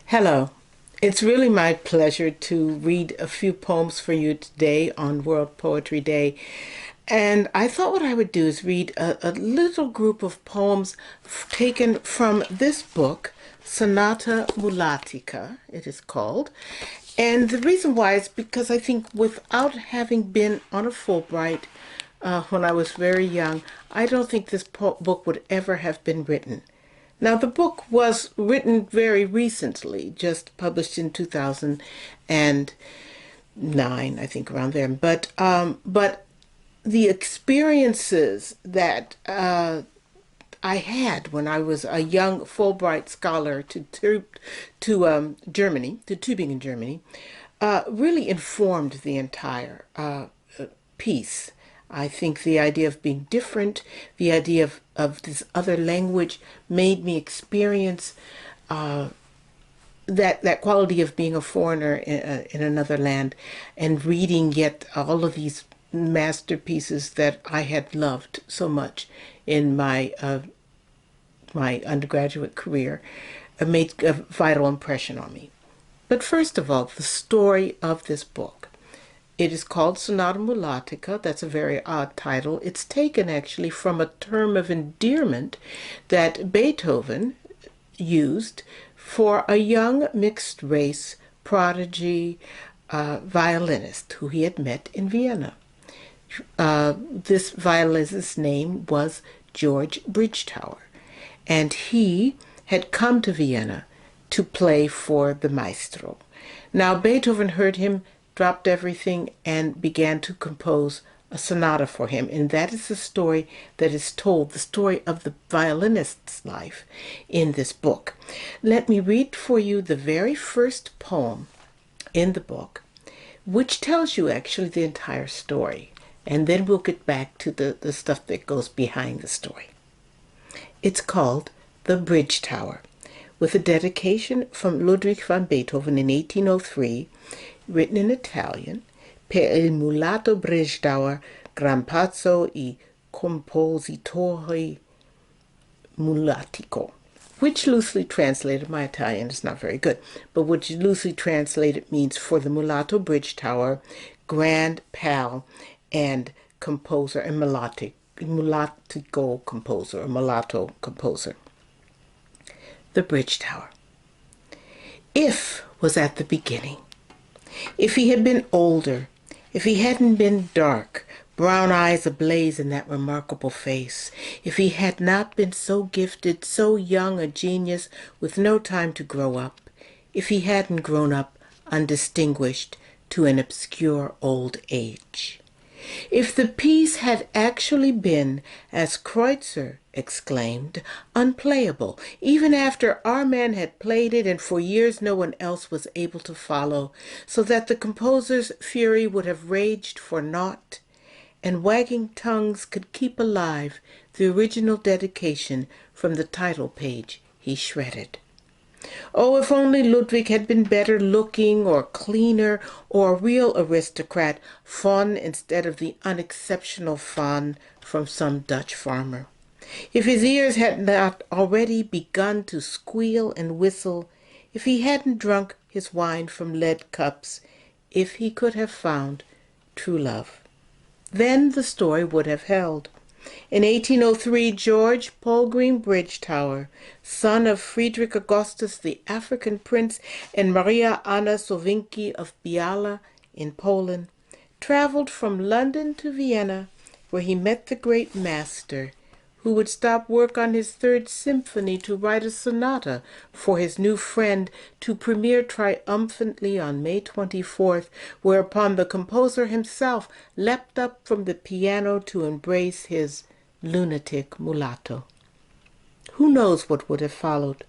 Hello. It's really my pleasure to read a few poems for you today on World Poetry Day. And I thought what I would do is read a little group of poems taken from this book, Sonata Mulattica, it is called. And the reason why is because I think without having been on a Fulbright when I was very young, I don't think this book would ever have been written. Now, the book was written very recently, just published in 2009, I think, around there. But the experiences that I had when I was a young Fulbright scholar to Germany, to Tübingen, Germany, really informed the entire piece. I think the idea of being different, the idea of this other language made me experience that quality of being a foreigner in another land and reading yet all of these masterpieces that I had loved so much in my undergraduate career made a vital impression on me. But first of all, the story of this book. It is called Sonata Mulattica. That's a very odd title. It's taken actually from a term of endearment that Beethoven used for a young mixed race prodigy violinist who he had met in Vienna. This violinist's name was George Bridgetower, and he had come to Vienna to play for the maestro. Now Beethoven heard him, dropped everything, and began to compose a sonata for him. And that is the story that is told, the story of the violinist's life in this book. Let me read for you the very first poem in the book, which tells you actually the entire story. And then we'll get back to the stuff that goes behind the story. It's called The Bridge Tower, with a dedication from Ludwig van Beethoven in 1803, written in Italian, per il mulatto Bridgetower, gran pazzo e compositore mulattico, which loosely translated, my Italian is not very good, but which loosely translated means for the mulatto Bridgetower, grand pal and composer, and mulattico composer, or mulatto composer. The Bridge Tower. If was at the beginning. If he had been older, if he hadn't been dark, brown eyes ablaze in that remarkable face, if he had not been so gifted, so young a genius with no time to grow up, if he hadn't grown up undistinguished to an obscure old age. If the piece had actually been, as Kreutzer exclaimed, unplayable, even after our man had played it and for years no one else was able to follow, so that the composer's fury would have raged for naught, and wagging tongues could keep alive the original dedication from the title page he shredded. Oh, if only Ludwig had been better looking or cleaner or a real aristocrat, fawn instead of the unexceptional fawn from some Dutch farmer. If his ears had not already begun to squeal and whistle, if he hadn't drunk his wine from lead cups, if he could have found true love. Then the story would have held. In 1803, George Polgrim Bridgetower, son of Friedrich Augustus, the African prince, and Maria Anna Sowiński of Biala in Poland, traveled from London to Vienna, where he met the great master, who would stop work on his third symphony to write a sonata for his new friend to premiere triumphantly on May 24th, whereupon the composer himself leapt up from the piano to embrace his lunatic mulatto. Who knows what would have followed?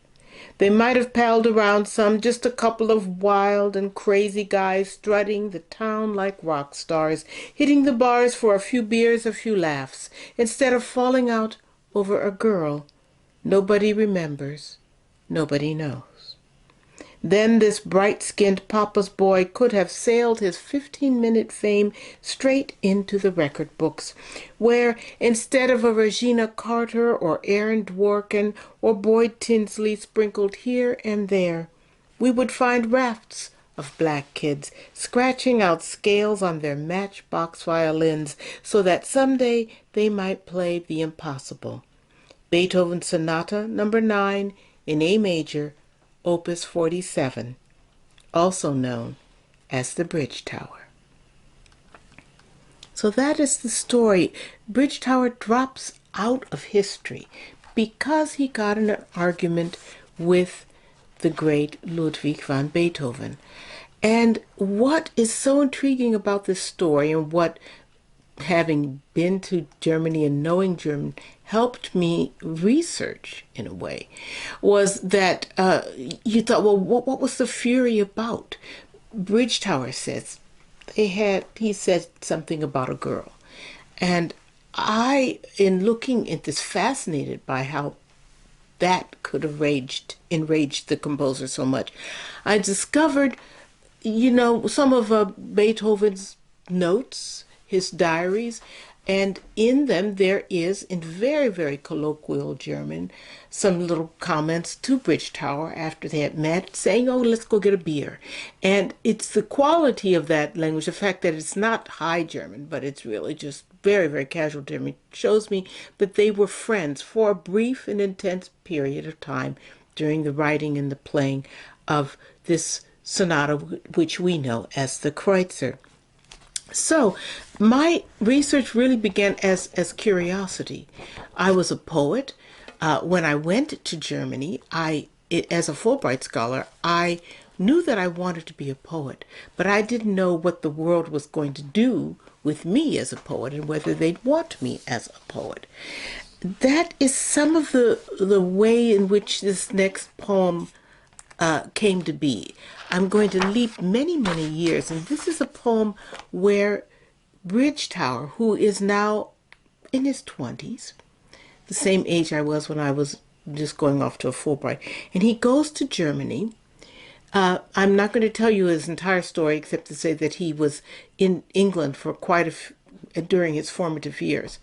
They might have palled around some, just a couple of wild and crazy guys strutting the town like rock stars, hitting the bars for a few beers, a few laughs, instead of falling out over a girl nobody remembers, nobody knows. Then this bright-skinned papa's boy could have sailed his 15-minute fame straight into the record books, where, instead of a Regina Carter or Aaron Dworkin or Boyd Tinsley sprinkled here and there, we would find rafts of black kids scratching out scales on their matchbox violins so that someday they might play the impossible. Beethoven Sonata Number 9 in A major, Opus 47, also known as the Bridge Tower. So that is the story. Bridge Tower drops out of history because he got in an argument with the great Ludwig van Beethoven. And what is so intriguing about this story, and what, having been to Germany and knowing German, helped me research in a way, was that you thought, well, what was the fury about? Bridge Tower says he said something about a girl. And I, in looking at this, fascinated by how that could have enraged the composer so much. I discovered, some of Beethoven's notes, his diaries, and in them there is, in very, very colloquial German, some little comments to Bridge Tower after they had met, saying, oh, let's go get a beer. And it's the quality of that language, the fact that it's not high German, but it's really just very, very casual German, shows me that they were friends for a brief and intense period of time during the writing and the playing of this sonata, which we know as the Kreutzer. So my research really began as curiosity. I was a poet. When I went to Germany, as a Fulbright scholar, I knew that I wanted to be a poet, but I didn't know what the world was going to do with me as a poet and whether they'd want me as a poet. That is some of the way in which this next poem came to be. I'm going to leap many, many years, and this is a poem where Bridge Tower, who is now in his 20s, the same age I was when I was just going off to a Fulbright, and he goes to Germany. I'm not going to tell you his entire story except to say that he was in England for during his formative years,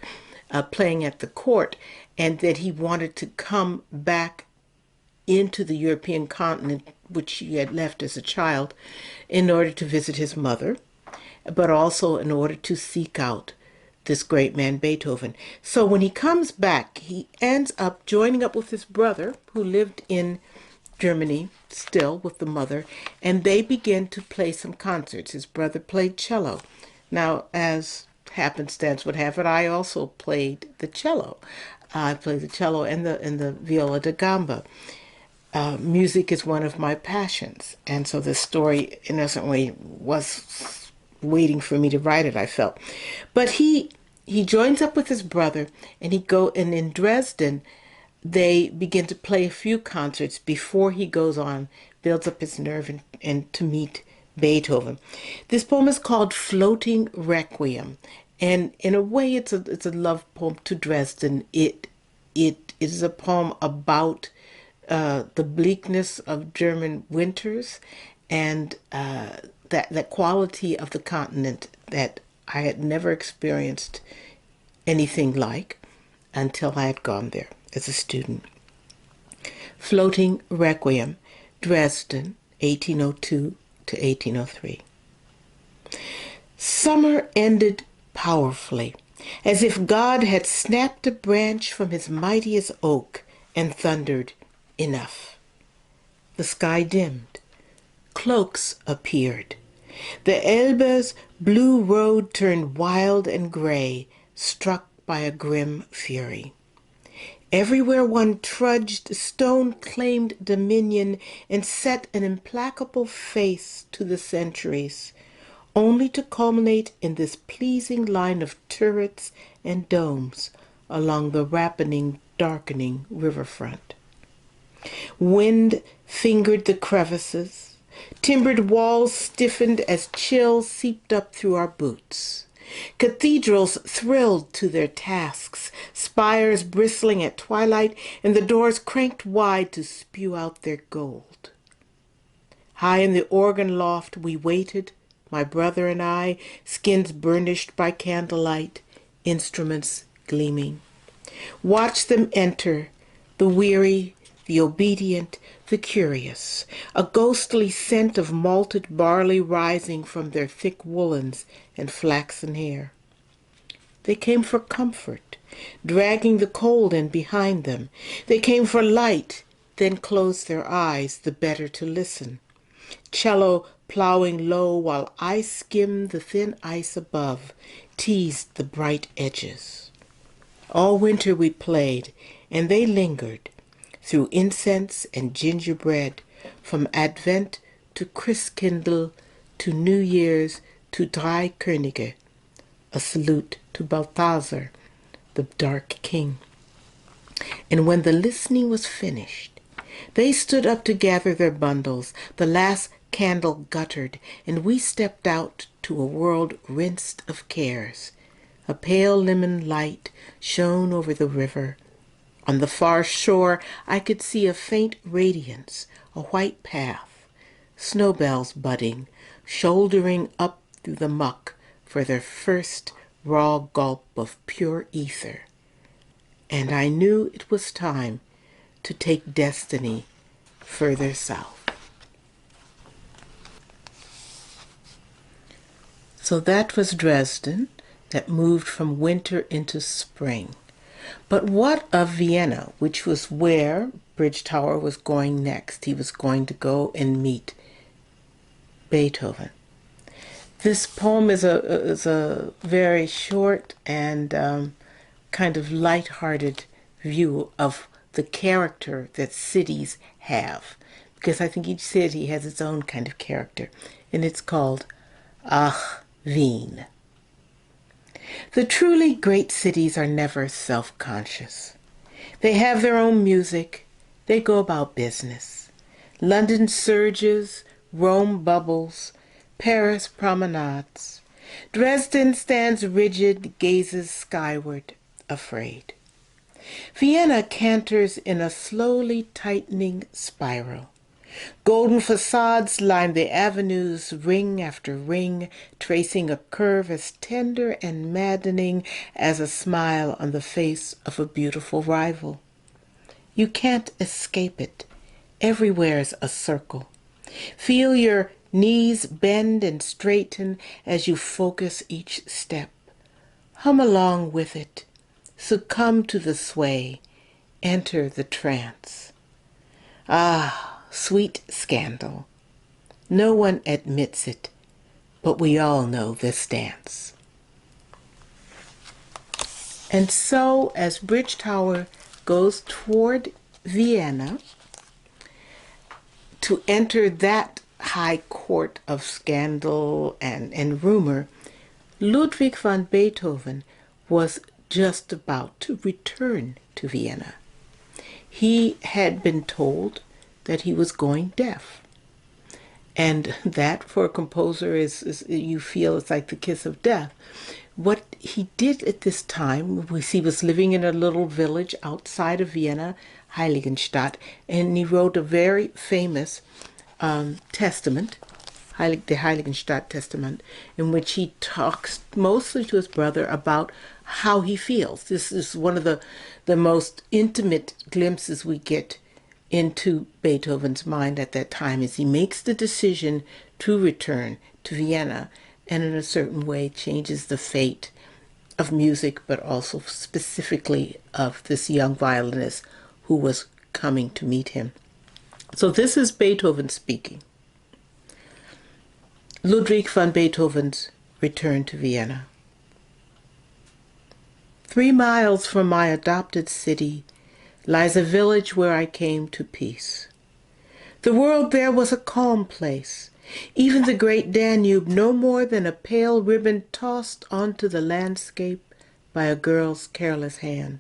playing at the court, and that he wanted to come back into the European continent, which he had left as a child, in order to visit his mother, but also in order to seek out this great man Beethoven. So when he comes back, he ends up joining up with his brother, who lived in Germany still with the mother, and they begin to play some concerts. His brother played cello. Now, as happenstance would have it, I also played the cello. I played the cello and the viola da gamba. Music is one of my passions, and so this story, in a certain way, was waiting for me to write it, I felt. But he joins up with his brother, and and in Dresden, they begin to play a few concerts before he goes on, builds up his nerve, and to meet Beethoven. This poem is called Floating Requiem, and in a way, it's a love poem to Dresden. It is a poem about the bleakness of German winters, and that quality of the continent that I had never experienced anything like until I had gone there as a student. Floating Requiem, Dresden, 1802 to 1803. Summer ended powerfully, as if God had snapped a branch from his mightiest oak and thundered, enough. The sky dimmed. Cloaks appeared. The Elbe's blue road turned wild and gray, struck by a grim fury. Everywhere one trudged, stone claimed dominion and set an implacable face to the centuries, only to culminate in this pleasing line of turrets and domes along the rapidly darkening riverfront. Wind fingered the crevices. Timbered walls stiffened as chill seeped up through our boots. Cathedrals thrilled to their tasks, spires bristling at twilight, and the doors cranked wide to spew out their gold. High in the organ loft we waited, my brother and I, skins burnished by candlelight, instruments gleaming. Watched them enter, the weary, the obedient, the curious, a ghostly scent of malted barley rising from their thick woolens and flaxen hair. They came for comfort, dragging the cold in behind them. They came for light, then closed their eyes the better to listen. Cello plowing low while I skimmed the thin ice above, teased the bright edges. All winter we played, and they lingered, through incense and gingerbread, from Advent to Christkindl to New Year's to Drei Könige, a salute to Balthazar, the dark king. And when the listening was finished, they stood up to gather their bundles, the last candle guttered, and we stepped out to a world rinsed of cares. A pale lemon light shone over the river. On the far shore I could see a faint radiance, a white path, snowbells budding, shouldering up through the muck for their first raw gulp of pure ether. And I knew it was time to take destiny further south. So that was Dresden, that moved from winter into spring. But what of Vienna, which was where Bridgetower was going next? He was going to go and meet Beethoven. This poem is a very short and kind of light-hearted view of the character that cities have, because I think each city has its own kind of character, and it's called Ach, Wien. The truly great cities are never self-conscious. They have their own music. They go about business. London surges, Rome bubbles, Paris promenades. Dresden stands rigid, gazes skyward, afraid. Vienna canters in a slowly tightening spiral. Golden facades line the avenues, ring after ring, tracing a curve as tender and maddening as a smile on the face of a beautiful rival. You can't escape it. Everywhere's a circle. Feel your knees bend and straighten as you focus each step. Hum along with it. Succumb to the sway. Enter the trance. Ah, sweet scandal. No one admits it, but we all know this dance. And so, as Bridgetower goes toward Vienna to enter that high court of scandal and rumor, Ludwig van Beethoven was just about to return to Vienna. He had been told that he was going deaf. And that, for a composer, is you feel it's like the kiss of death. What he did at this time, he was living in a little village outside of Vienna, Heiligenstadt, and he wrote a very famous testament, the Heiligenstadt Testament, in which he talks mostly to his brother about how he feels. This is one of the most intimate glimpses we get into Beethoven's mind at that time, as he makes the decision to return to Vienna and in a certain way changes the fate of music, but also specifically of this young violinist who was coming to meet him. So this is Beethoven speaking. Ludwig van Beethoven's return to Vienna. 3 miles from my adopted city lies a village where I came to peace. The world there was a calm place, even the great Danube no more than a pale ribbon tossed onto the landscape by a girl's careless hand.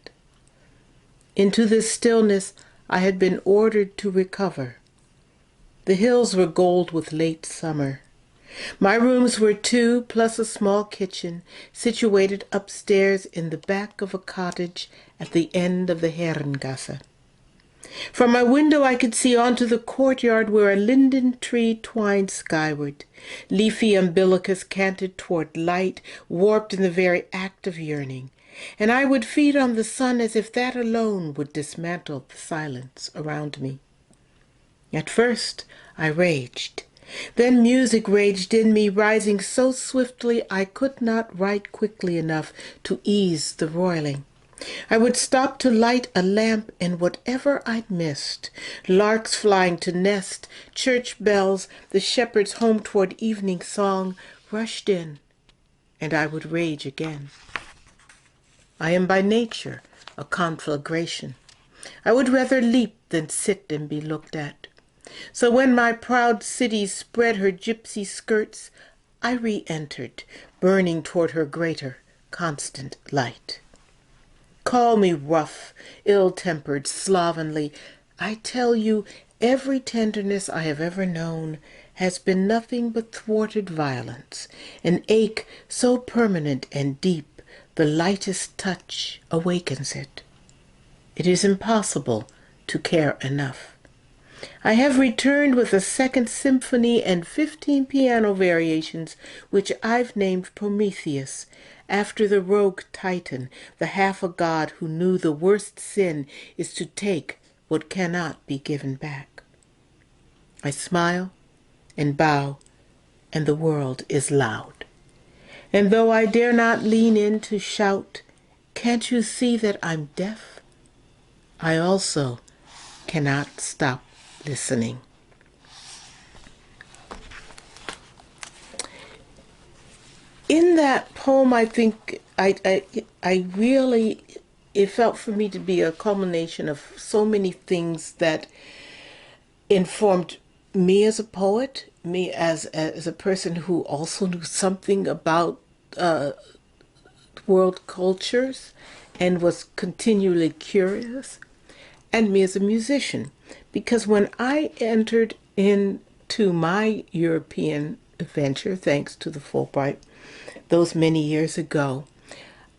Into this stillness I had been ordered to recover. The hills were gold with late summer. My rooms were 2, plus a small kitchen, situated upstairs in the back of a cottage at the end of the Herrengasse. From my window I could see onto the courtyard where a linden tree twined skyward. Leafy umbilicus canted toward light, warped in the very act of yearning. and I would feed on the sun as if that alone would dismantle the silence around me. At first, I raged. Then music raged in me, rising so swiftly I could not write quickly enough to ease the roiling. I would stop to light a lamp, and whatever I'd missed, larks flying to nest, church bells, the shepherd's home toward evening song, rushed in, and I would rage again. I am by nature a conflagration. I would rather leap than sit and be looked at. So when my proud city spread her gypsy skirts, I re-entered, burning toward her greater, constant light. Call me rough, ill-tempered, slovenly. I tell you, every tenderness I have ever known has been nothing but thwarted violence, an ache so permanent and deep, the lightest touch awakens it. It is impossible to care enough. I have returned with a second symphony and 15 piano variations, which I've named Prometheus, after the rogue Titan, the half-a-god who knew the worst sin is to take what cannot be given back. I smile and bow, and the world is loud. And though I dare not lean in to shout, "Can't you see that I'm deaf?" I also cannot stop listening. In that poem, I think I really, it felt for me to be a culmination of so many things that informed me as a poet, me as a person who also knew something about world cultures and was continually curious, and me as a musician. Because when I entered into my European adventure, thanks to the Fulbright, those many years ago,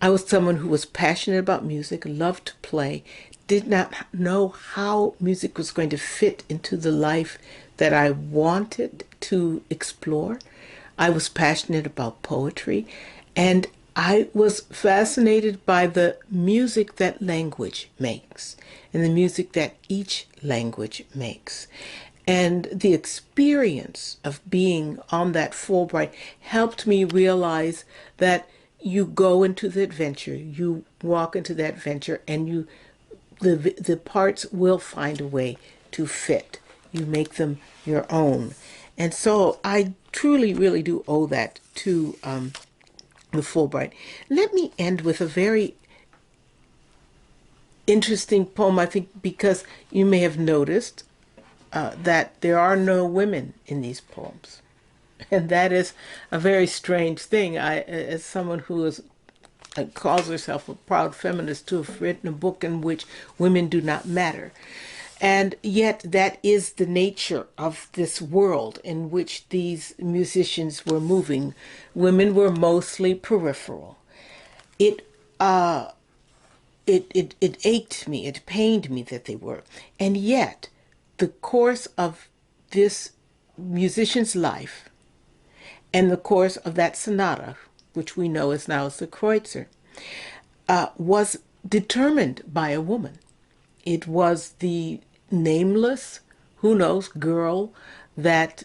I was someone who was passionate about music, loved to play, did not know how music was going to fit into the life that I wanted to explore. I was passionate about poetry, and I was fascinated by the music that language makes and the music that each language makes. And the experience of being on that Fulbright helped me realize that you go into the adventure, you walk into that adventure, and the parts will find a way to fit. You make them your own. And so I truly, really do owe that to the Fulbright. Let me end with a very interesting poem, I think, because you may have noticed that there are no women in these poems. And that is a very strange thing. I, as someone who is calls herself a proud feminist, to have written a book in which women do not matter. And yet that is the nature of this world in which these musicians were moving. Women were mostly peripheral. It ached me, it pained me that they were. And yet the course of this musician's life and the course of that sonata, which we know is now as the Kreutzer, was determined by a woman. It was the nameless, who knows, girl that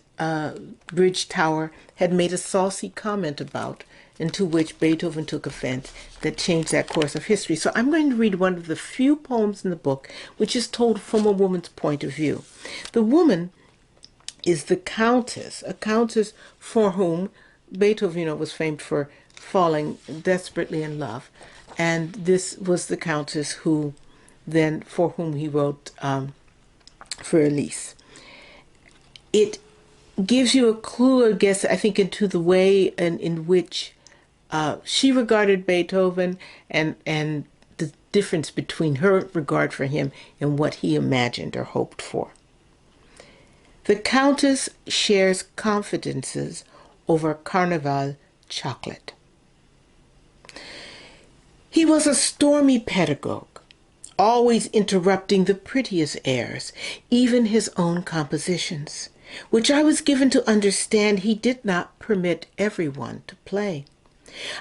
Bridge Tower had made a saucy comment about, and to which Beethoven took offense, that changed that course of history. So I'm going to read one of the few poems in the book which is told from a woman's point of view. The woman is the countess, a countess for whom Beethoven, was famed for falling desperately in love. And this was the countess who then, for whom he wrote for Elise. It gives you a clue, I guess, I think, into the way in which she regarded Beethoven and the difference between her regard for him and what he imagined or hoped for. The Countess shares confidences over Carnival chocolate. He was a stormy pedagogue, always interrupting the prettiest airs, even his own compositions, which I was given to understand he did not permit everyone to play.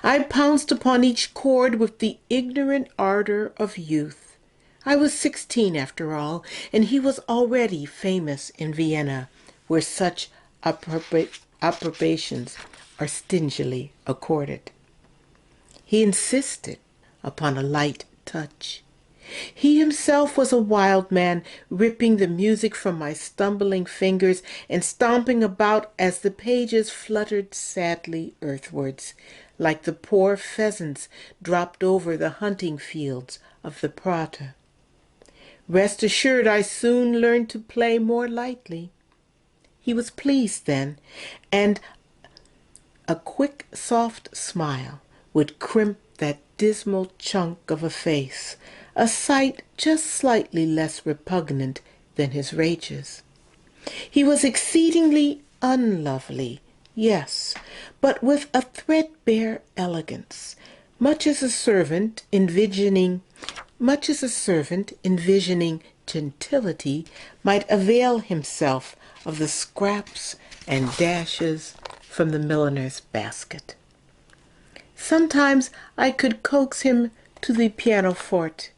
I pounced upon each chord with the ignorant ardor of youth. I was 16 after all, and he was already famous in Vienna, where such approbations are stingily accorded. He insisted upon a light touch. He himself was a wild man, ripping the music from my stumbling fingers and stomping about as the pages fluttered sadly earthwards, like the poor pheasants dropped over the hunting fields of the Prater. Rest assured, I soon learned to play more lightly. He was pleased then, and a quick, soft smile would crimp that dismal chunk of a face, a sight just slightly less repugnant than his rages. He was exceedingly unlovely, yes, but with a threadbare elegance, much as a servant envisioning gentility might avail himself of the scraps and dashes from the milliner's basket. Sometimes I could coax him to the pianoforte,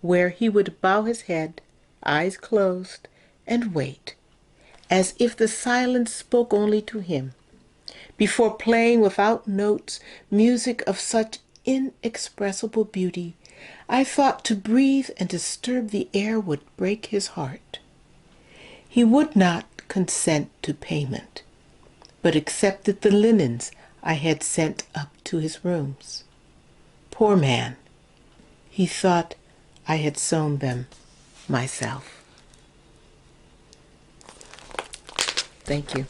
where he would bow his head, eyes closed, and wait, as if the silence spoke only to him, before playing without notes music of such inexpressible beauty. I thought to breathe and disturb the air would break his heart. He would not consent to payment, but accepted the linens I had sent up to his rooms. Poor man, he thought I had sewn them myself. Thank you.